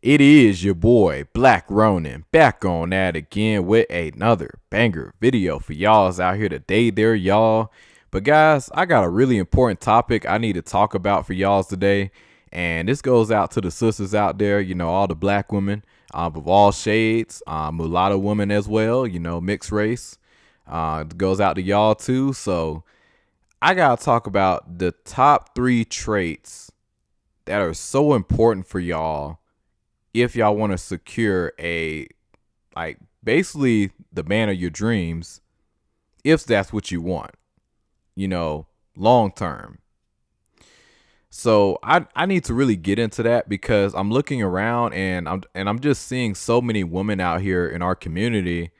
It is your boy, Black Ronin, back on that again with another banger video for y'all's out here today there, y'all. But guys, I got a really important topic I need to talk about for y'all's today. And this goes out to the sisters out there, all the black women of all shades, mulatto women as well, mixed race. It goes out to y'all too. So I got to talk about the top 3 traits that are so important for y'all if y'all want to secure a, like, basically the man of your dreams, if that's what you want, long term. So I need to really get into that because I'm looking around and I'm just seeing so many women out here in our community.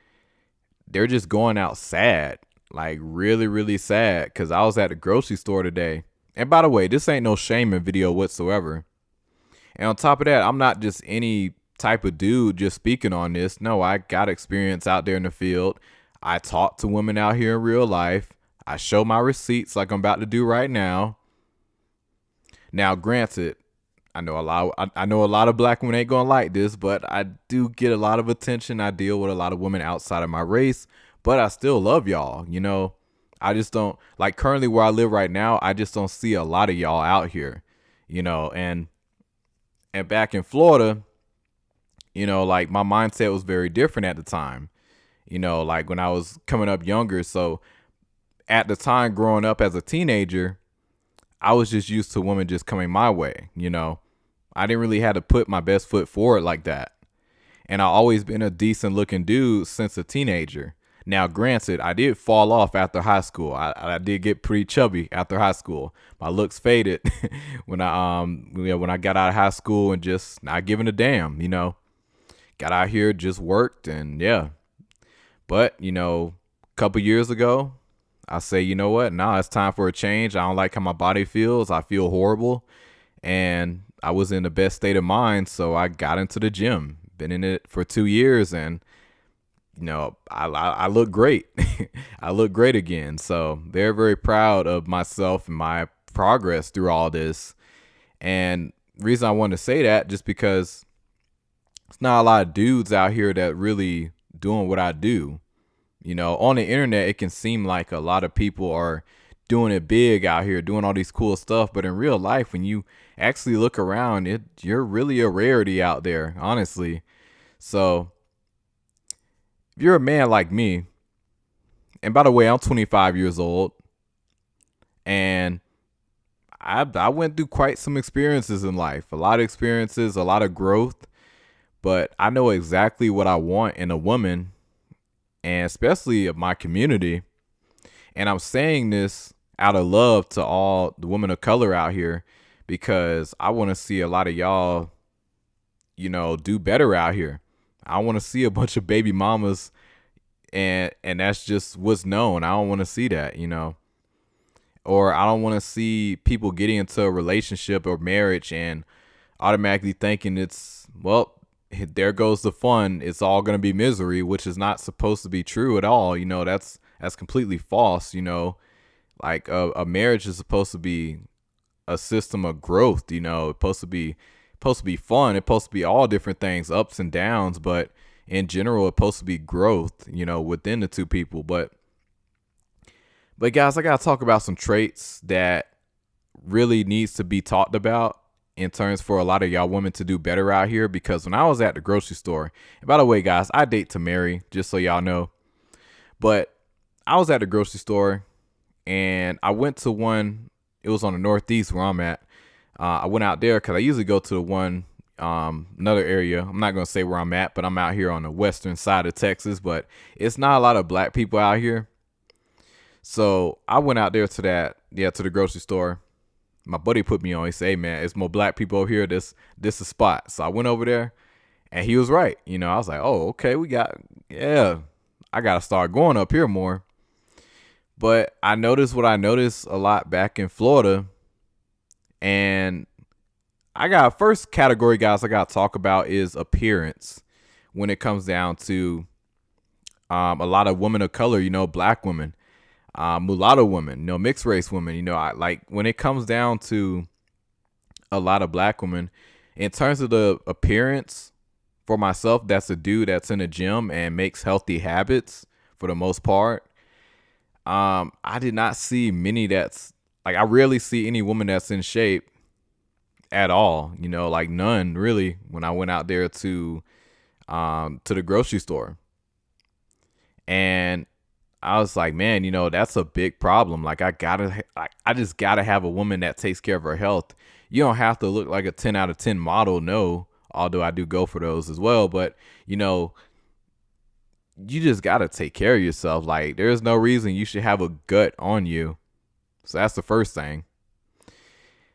They're just going out sad, like really really sad. Because I was at the grocery store today, and by the way, this ain't no shaming video whatsoever. And on top of that, I'm not just any type of dude just speaking on this. No, I got experience out there in the field. I talk to women out here in real life. I show my receipts like I'm about to do right now. Now, granted, I know a lot of black women ain't gonna like this, but I do get a lot of attention. I deal with a lot of women outside of my race, but I still love y'all. I just don't like currently where I live right now. I just don't see a lot of y'all out here, and back in Florida, like my mindset was very different at the time. Like when I was coming up younger. So at the time growing up as a teenager, I was just used to women just coming my way. I didn't really have to put my best foot forward like that. And I always been a decent looking dude since a teenager. Now, granted, I did fall off after high school. I did get pretty chubby after high school. My looks faded when I got out of high school and just not giving a damn. Got out here, just worked, and yeah. But a couple years ago, I say, you know what? Nah, it's time for a change. I don't like how my body feels. I feel horrible, and I was in the best state of mind, so I got into the gym. Been in it for 2 years, and I look great. I look great again. So very, very proud of myself and my progress through all this. And reason I want to say that just because it's not a lot of dudes out here that really doing what I do. On the internet, it can seem like a lot of people are doing it big out here, doing all these cool stuff. But in real life, when you actually look around, you're really a rarity out there, honestly. So if you're a man like me, and by the way, I'm 25 years old, and I went through quite some experiences in life, a lot of experiences, a lot of growth, but I know exactly what I want in a woman, and especially of my community. And I'm saying this out of love to all the women of color out here because I want to see a lot of y'all, do better out here. I want to see a bunch of baby mamas, and that's just what's known. I don't want to see that. Or I don't want to see people getting into a relationship or marriage and automatically thinking it's, well, there goes the fun. It's all going to be misery, which is not supposed to be true at all. That's completely false. Like a marriage is supposed to be a system of growth. It's supposed to be fun. It's supposed to be all different things, ups and downs, but in general, it's supposed to be growth, within the two people. But guys, I gotta talk about some traits that really needs to be talked about in terms for a lot of y'all women to do better out here. Because when I was at the grocery store, and by the way, guys, I date to marry, just so y'all know. But I was at the grocery store and I went to one. It was on the Northeast where I'm at. I went out there because I usually go to the one another area. I'm not gonna say where I'm at, but I'm out here on the western side of Texas. But it's not a lot of black people out here. So I went out there to the grocery store. My buddy put me on. He said, "Hey man, it's more black people over here. This a spot." So I went over there, and he was right. I was like, "Oh, okay, yeah. I gotta start going up here more." But I noticed what I noticed a lot back in Florida, and I got first category, guys. I gotta talk about is appearance when it comes down to a lot of women of color. Black women. Mulatto women, mixed race women. I like when it comes down to a lot of black women, In terms of the appearance, for myself, that's a dude that's in a gym and makes healthy habits for the most part. I did not see many that's like I rarely see any woman that's in shape at all. Like none really. When I went out there to the grocery store, and I was like, man, that's a big problem. Like I just gotta have a woman that takes care of her health. You don't have to look like a 10 out of 10 model, no. Although I do go for those as well, but you just gotta take care of yourself. Like there's no reason you should have a gut on you. So that's the first thing.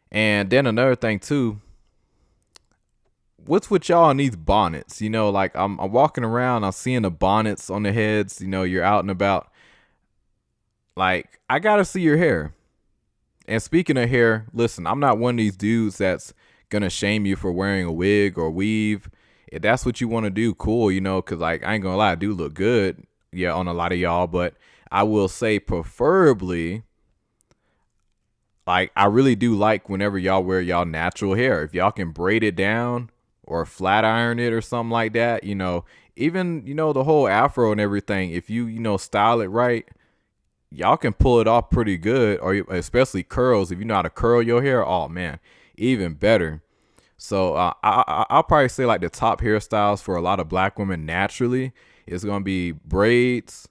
And then another thing too, what's with y'all in these bonnets? Like I'm walking around, I'm seeing the bonnets on the heads. You're out and about. Like I gotta see your hair. And speaking of hair, listen, I'm not one of these dudes that's gonna shame you for wearing a wig or weave. If that's what you want to do, cool. Because like I ain't gonna lie, I do look good, yeah, on a lot of y'all. But I will say, preferably, like I really do like whenever y'all wear y'all natural hair. If y'all can braid it down or flat iron it or something like that, even the whole afro and everything. If you style it right, y'all can pull it off pretty good. Or especially curls. If you know how to curl your hair, oh man, even better. So I'll probably say like the top hairstyles for a lot of black women naturally is gonna be braids.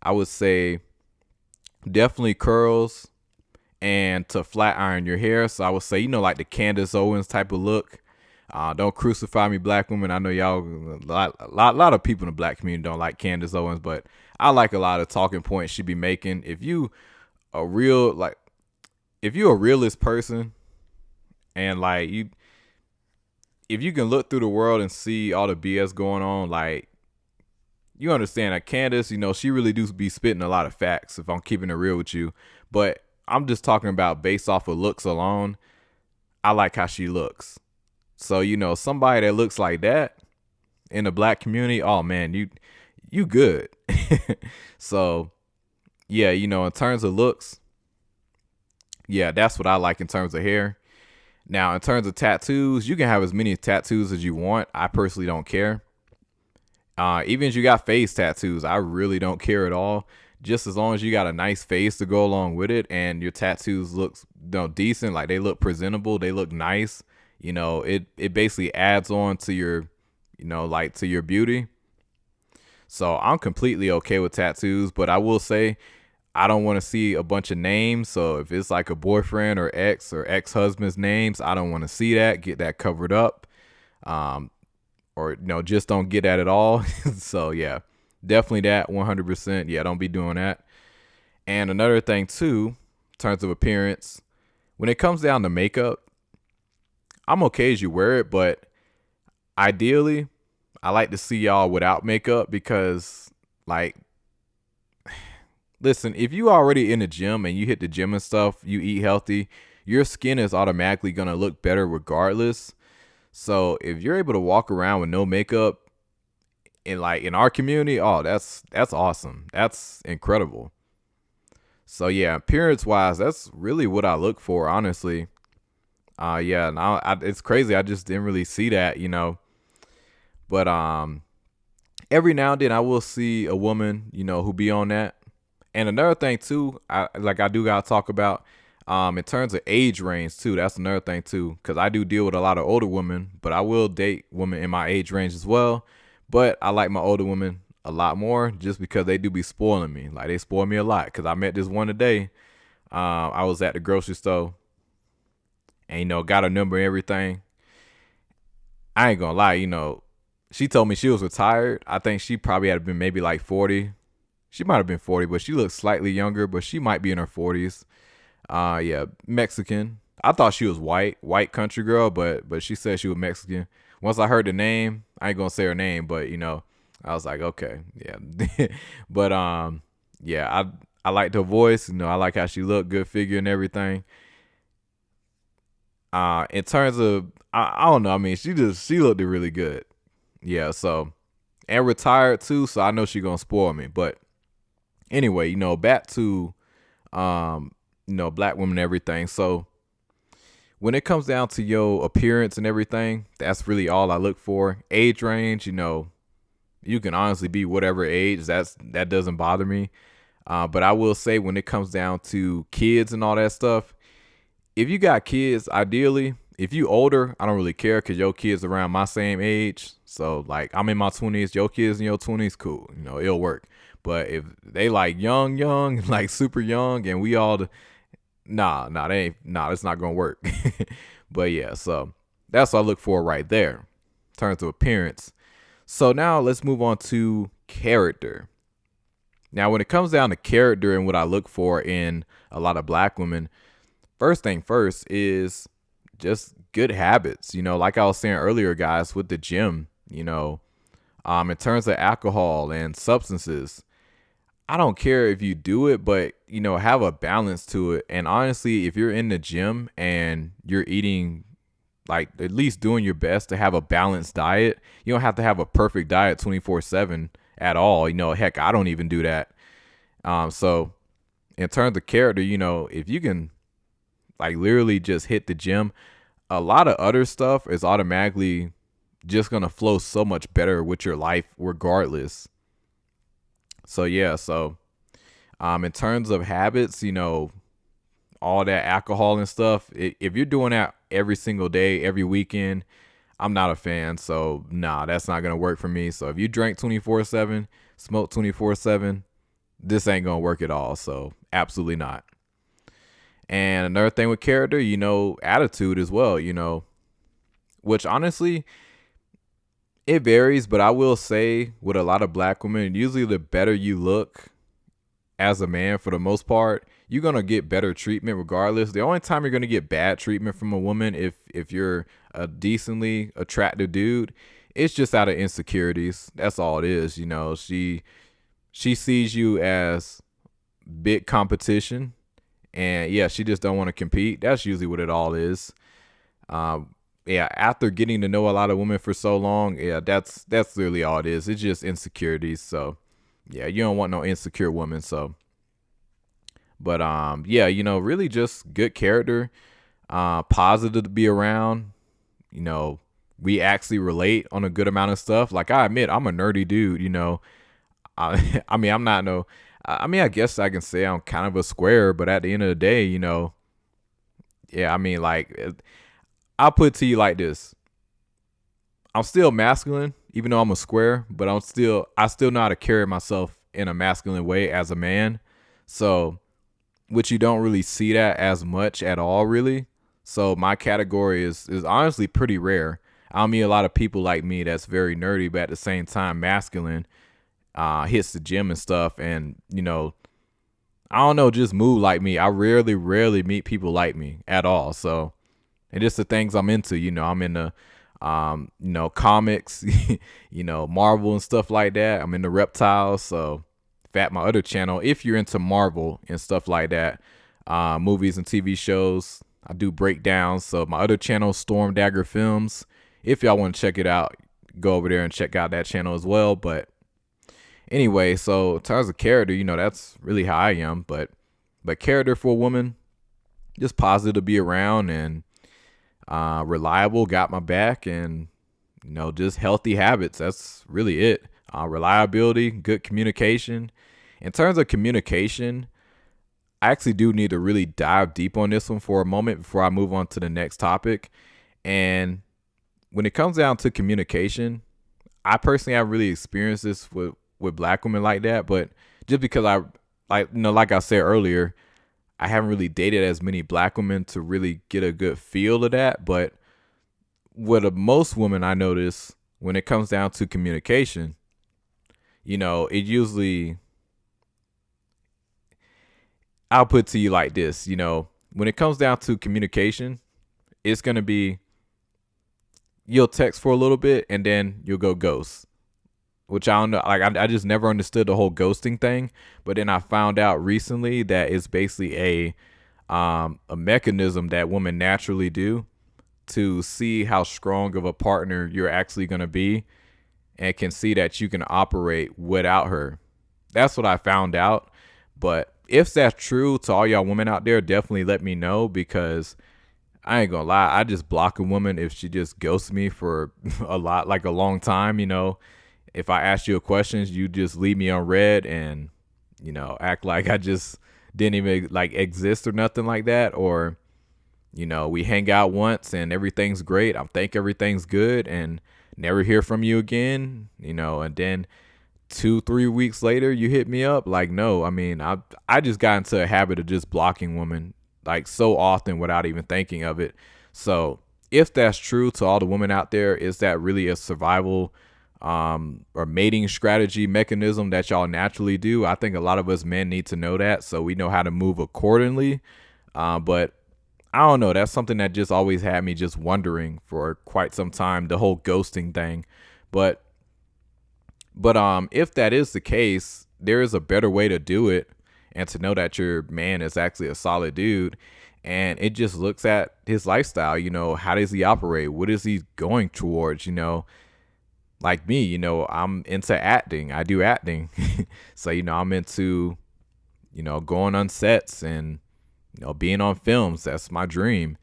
I would say definitely curls and to flat iron your hair. So I would say, like the Candace Owens type of look. Don't crucify me, black women. I know y'all, a lot of people in the black community don't like Candace Owens, but I like a lot of talking points she be making. If you if you a realist person and like if you can look through the world and see all the BS going on, like you understand that Candace, she really do be spitting a lot of facts if I'm keeping it real with you. But I'm just talking about based off of looks alone. I like how she looks. So, somebody that looks like that in the black community, oh man, you good. So, yeah, in terms of looks, yeah, that's what I like in terms of hair. Now, in terms of tattoos, you can have as many tattoos as you want. I personally don't care. Even if you got face tattoos, I really don't care at all. Just as long as you got a nice face to go along with it and your tattoos look decent, like they look presentable, they look nice. It basically adds on to your, like to your beauty. So I'm completely okay with tattoos, but I will say I don't want to see a bunch of names. So if it's like a boyfriend or ex-husband's names, I don't want to see that. Get that covered up. Or just don't get that at all. So yeah, definitely that 100%. Yeah, don't be doing that. And another thing too, in terms of appearance, when it comes down to makeup, I'm okay as you wear it, but ideally, I like to see y'all without makeup because, like, listen, if you already in the gym and you hit the gym and stuff, you eat healthy, your skin is automatically gonna look better regardless. So if you're able to walk around with no makeup in our community, oh, that's awesome. That's incredible. So yeah, appearance wise, that's really what I look for, honestly. Yeah, now it's crazy. I just didn't really see that, But every now and then I will see a woman, who be on that. And another thing too, I do gotta talk about in terms of age range too. That's another thing too, because I do deal with a lot of older women, but I will date women in my age range as well. But I like my older women a lot more just because they do be spoiling me. Like they spoil me a lot. Because I met this one today. I was at the grocery store and got her number and everything. I ain't gonna lie, she told me she was retired. I think she probably had been maybe like 40. She might have been 40, but she looks slightly younger, but she might be in her 40s. Yeah, Mexican. I thought she was white country girl, but she said she was Mexican. Once I heard the name, I ain't gonna say her name, but I was like, okay, yeah. But yeah, I liked her voice. I like how she looked, good figure and everything. In terms of, I don't know. I mean, she looked really good. Yeah. So, and retired too. So I know she gonna spoil me. But anyway, back to, black women and everything. So when it comes down to your appearance and everything, that's really all I look for. Age range, you can honestly be whatever age. That doesn't bother me. But I will say when it comes down to kids and all that stuff, if you got kids, ideally, if you older, I don't really care because your kids around my same age. So like I'm in my 20s, your kids in your 20s, cool. It'll work. But if they like young, like super young, and we all, nah, they ain't, nah, it's not gonna work. But yeah, so that's what I look for right there, in terms of appearance. So now let's move on to character. Now, when it comes down to character and what I look for in a lot of black women, first thing first is just good habits. Like I was saying earlier, guys, with the gym, in terms of alcohol and substances, I don't care if you do it, but have a balance to it. And honestly, if you're in the gym and you're eating, like at least doing your best to have a balanced diet, you don't have to have a perfect diet 24/7 at all. Heck, I don't even do that. So in terms of character, if you can like literally just hit the gym, a lot of other stuff is automatically just gonna flow so much better with your life regardless. So yeah, so in terms of habits, all that alcohol and stuff, if you're doing that every single day, every weekend, I'm not a fan. So nah, that's not gonna work for me. So if you drink 24/7, smoke 24/7, this ain't gonna work at all. So absolutely not. And another thing with character, attitude as well, which honestly, it varies, but I will say with a lot of black women, usually the better you look as a man, for the most part, you're gonna get better treatment regardless. The only time you're gonna get bad treatment from a woman, if you're a decently attractive dude, it's just out of insecurities. That's all it is. She sees you as big competition, and yeah, she just don't want to compete. That's usually what it all is. Yeah, after getting to know a lot of women for so long, yeah, that's literally all it is. It's just insecurities. So yeah, you don't want no insecure woman. So, but yeah, really just good character, positive to be around. We actually relate on a good amount of stuff. Like I admit, I'm a nerdy dude. I mean, I'm not no. I mean, I guess I can say I'm kind of a square, but at the end of the day, yeah, I mean, like, I'll put it to you like this: I'm still masculine, even though I'm a square, but I still know how to carry myself in a masculine way as a man. So, which you don't really see that as much at all, really. So my category is honestly pretty rare. I don't meet a lot of people like me that's very nerdy, but at the same time masculine. Hits the gym and stuff, and I don't know, just move like me. I rarely meet people like me at all. So, and just the things I'm into, I'm into comics, Marvel and stuff like that. I'm into reptiles. So, in fact, my other channel, if you're into Marvel and stuff like that, movies and TV shows, I do breakdowns. So my other channel, Storm Dagger Films. If y'all want to check it out, go over there and check out that channel as well. But anyway, so in terms of character, that's really how I am. But character for a woman, just positive to be around and reliable, got my back, and just healthy habits. That's really it. Reliability, good communication. In terms of communication, I actually do need to really dive deep on this one for a moment before I move on to the next topic. And when it comes down to communication, I personally haven't really experienced this with black women like that, but just because like I said earlier, I haven't really dated as many black women to really get a good feel of that. But with most women, I notice when it comes down to communication, it usually, I'll put it to you like this, when it comes down to communication, it's going to be, you'll text for a little bit and then you'll go ghost. Which I don't know, like I just never understood the whole ghosting thing, but then I found out recently that it's basically a mechanism that women naturally do to see how strong of a partner you're actually going to be, and can see that you can operate without her. That's what I found out. But if that's true, to all y'all women out there, definitely let me know, because I ain't gonna lie, I just block a woman if she just ghosts me for a long time. If I ask you a question, you just leave me on red and act like I just didn't even like exist or nothing like that. Or we hang out once and everything's great. I think everything's good and never hear from you again. And then 2 3 weeks later you hit me up. Like, no, I mean, I just got into a habit of just blocking women like so often without even thinking of it. So if that's true to all the women out there, is that really a survival or mating strategy mechanism that y'all naturally do? I think a lot of us men need to know that so we know how to move accordingly. But I don't know. That's something that just always had me just wondering for quite some time, the whole ghosting thing. But if that is the case, there is a better way to do it and to know that your man is actually a solid dude. And it just looks at his lifestyle. How does he operate? What is he going towards? Like me, I'm into acting. I do acting. So, I'm into, going on sets and, being on films. That's my dream.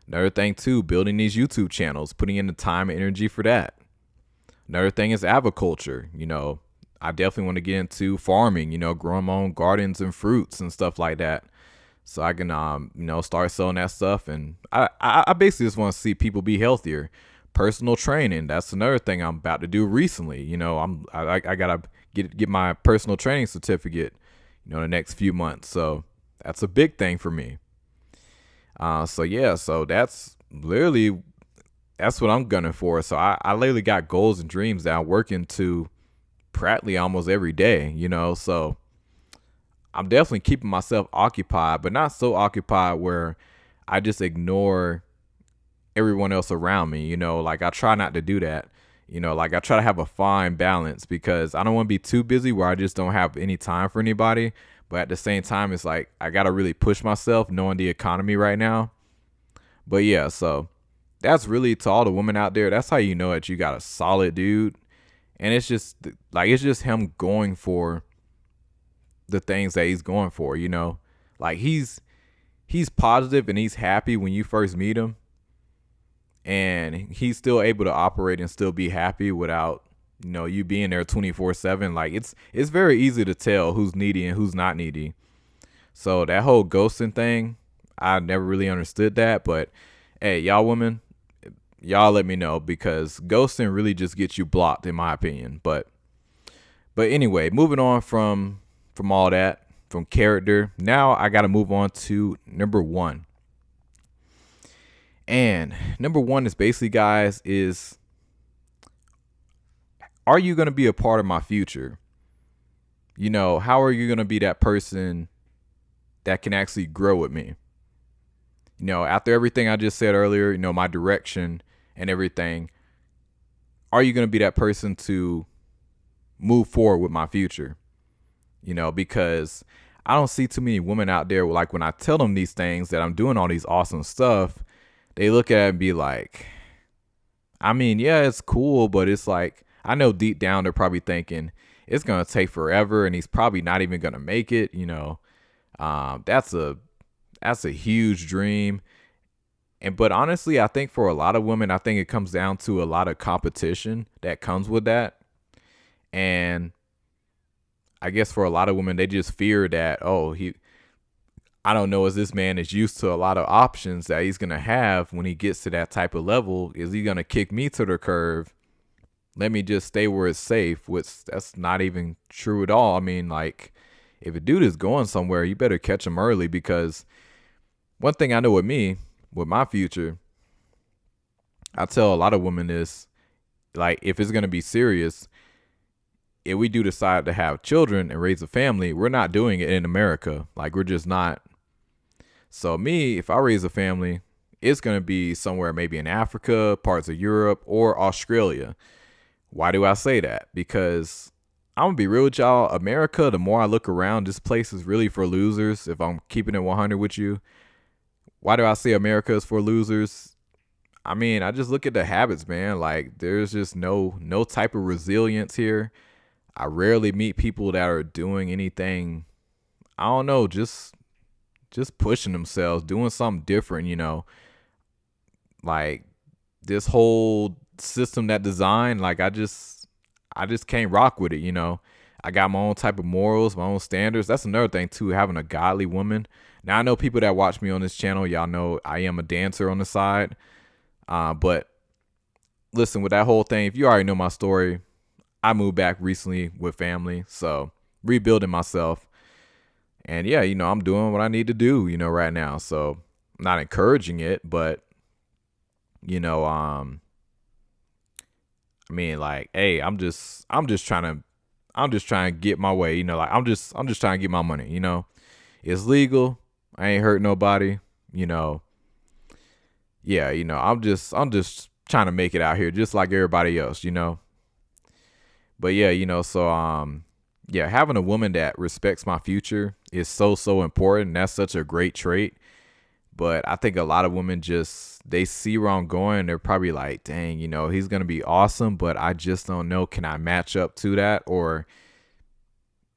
Another thing too, building these YouTube channels, putting in the time and energy for that. Another thing is agriculture. I definitely want to get into farming, growing my own gardens and fruits and stuff like that. So I can, start selling that stuff. And I basically just want to see people be healthier. Personal training. That's another thing I'm about to do recently. I gotta get my personal training certificate, in the next few months. So that's a big thing for me. So that's literally that's what I'm gunning for. So I literally got goals and dreams that I'm working to practically almost every day, So I'm definitely keeping myself occupied, but not so occupied where I just ignore everyone else around me, like I try not to do that. Like I try to have a fine balance because I don't want to be too busy where I just don't have any time for anybody. But at the same time, it's like I got to really push myself knowing the economy right now. But yeah, so that's really to all the women out there. That's how you know that you got a solid dude. And it's just it's just him going for the things that he's going for, Like he's positive and he's happy when you first meet him. And he's still able to operate and still be happy without, you being there 24/7. Like it's very easy to tell who's needy and who's not needy. So that whole ghosting thing, I never really understood that. But hey, y'all women, y'all let me know because ghosting really just gets you blocked in my opinion. But anyway, moving on from all that, from character, now I got to move on to number one. And number one is basically, guys, is are you going to be a part of my future? How are you going to be that person that can actually grow with me? After everything I just said earlier, my direction and everything, are you going to be that person to move forward with my future? Because I don't see too many women out there, like when I tell them these things that I'm doing all these awesome stuff, they look at it and be like, I mean, yeah, it's cool, but it's like, I know deep down they're probably thinking it's going to take forever and he's probably not even going to make it. That's a huge dream. But honestly, I think for a lot of women, I think it comes down to a lot of competition that comes with that. And I guess for a lot of women, they just fear that, I don't know, as this man is used to a lot of options that he's going to have when he gets to that type of level, is he going to kick me to the curve? Let me just stay where it's safe, which that's not even true at all. I mean, like, if a dude is going somewhere, you better catch him early, because one thing I know with me, with my future, I tell a lot of women is, like, if it's going to be serious, if we do decide to have children and raise a family, we're not doing it in America. Like, we're just not. So me, if I raise a family, it's going to be somewhere maybe in Africa, parts of Europe, or Australia. Why do I say that? Because I'm going to be real with y'all. America, the more I look around, this place is really for losers, if I'm keeping it 100 with you. Why do I say America is for losers? I mean, I just look at the habits, man. Like, there's just no type of resilience here. I rarely meet people that are doing anything, I don't know, just pushing themselves, doing something different, like this whole system that design, like I just can't rock with it, you know. I got my own type of morals, my own standards. That's another thing too, having a godly woman. Now I know people that watch me on this channel, y'all know I am a dancer on the side. But listen, with that whole thing, if you already know my story, I moved back recently with family, so rebuilding myself. And yeah, you know, I'm doing what I need to do, you know, right now. So I'm not encouraging it, but you know, I mean, like, hey, I'm just trying to get my way, you know, like I'm just trying to get my money, you know. It's legal. I ain't hurt nobody, you know. Yeah, you know, I'm just trying to make it out here just like everybody else, you know. But yeah, you know, so yeah, having a woman that respects my future is so important. That's such a great trait. But I think a lot of women just they see where I'm going. They're probably like, dang, you know, he's gonna be awesome, but I just don't know. Can I match up to that? Or,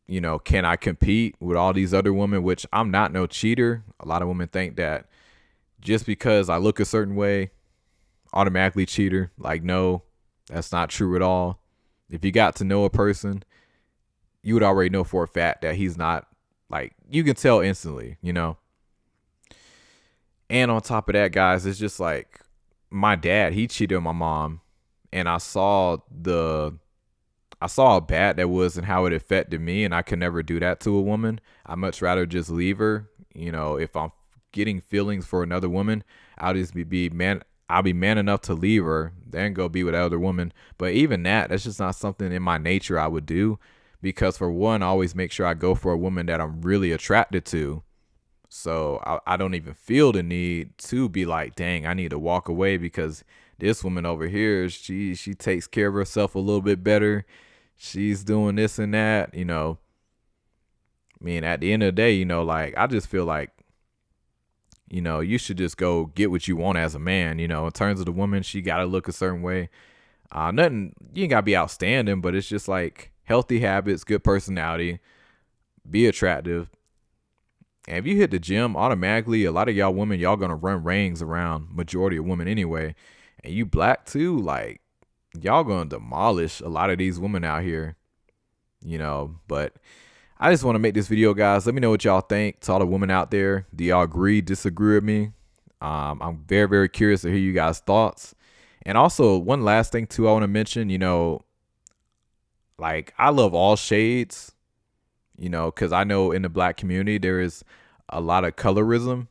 you know, can I compete with all these other women? Which I'm not no cheater. A lot of women think that just because I look a certain way, automatically cheater. Like, no, that's not true at all. If you got to know a person, you would already know for a fact that he's not, like, you can tell instantly, you know. And on top of that, guys, it's just like my dad, he cheated on my mom, and I saw how bad that was and how it affected me, and I could never do that to a woman. I'd much rather just leave her. You know, if I'm getting feelings for another woman, I'll be man enough to leave her, then go be with that other woman. But even that's just not something in my nature I would do, because for one, I always make sure I go for a woman that I'm really attracted to. So I don't even feel the need to be like, dang, I need to walk away because this woman over here, she takes care of herself a little bit better. She's doing this and that, you know. I mean, at the end of the day, you know, like I just feel like, you know, you should just go get what you want as a man. You know, in terms of the woman, she gotta look a certain way. Nothing, you ain't gotta be outstanding, but it's just like healthy habits, good personality, be attractive. And if you hit the gym, automatically, a lot of y'all women, y'all gonna run rings around majority of women anyway. And you black too, like y'all gonna demolish a lot of these women out here, you know. But I just want to make this video, guys. Let me know what y'all think. To all the women out there, do y'all agree, disagree with me? I'm very curious to hear you guys' thoughts. And also, one last thing too, I want to mention. You know, like I love all shades. You know, because I know in the black community there is a lot of colorism.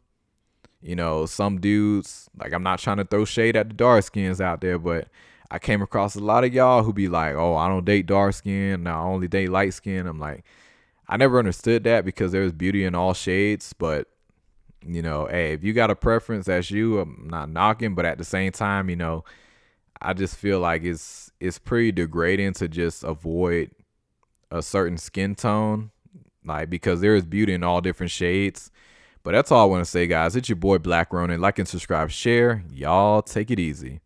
You know, some dudes, like I'm not trying to throw shade at the dark skins out there, but I came across a lot of y'all who be like, oh, I don't date dark skin, no, I only date light skin. I'm like, I never understood that because there's beauty in all shades. But, you know, hey, if you got a preference, that's you. I'm not knocking, but at the same time, you know, I just feel like it's pretty degrading to just avoid a certain skin tone, like because there is beauty in all different shades. But that's all I want to say, guys. It's your boy Black Ronin. Like and subscribe, share. Y'all take it easy.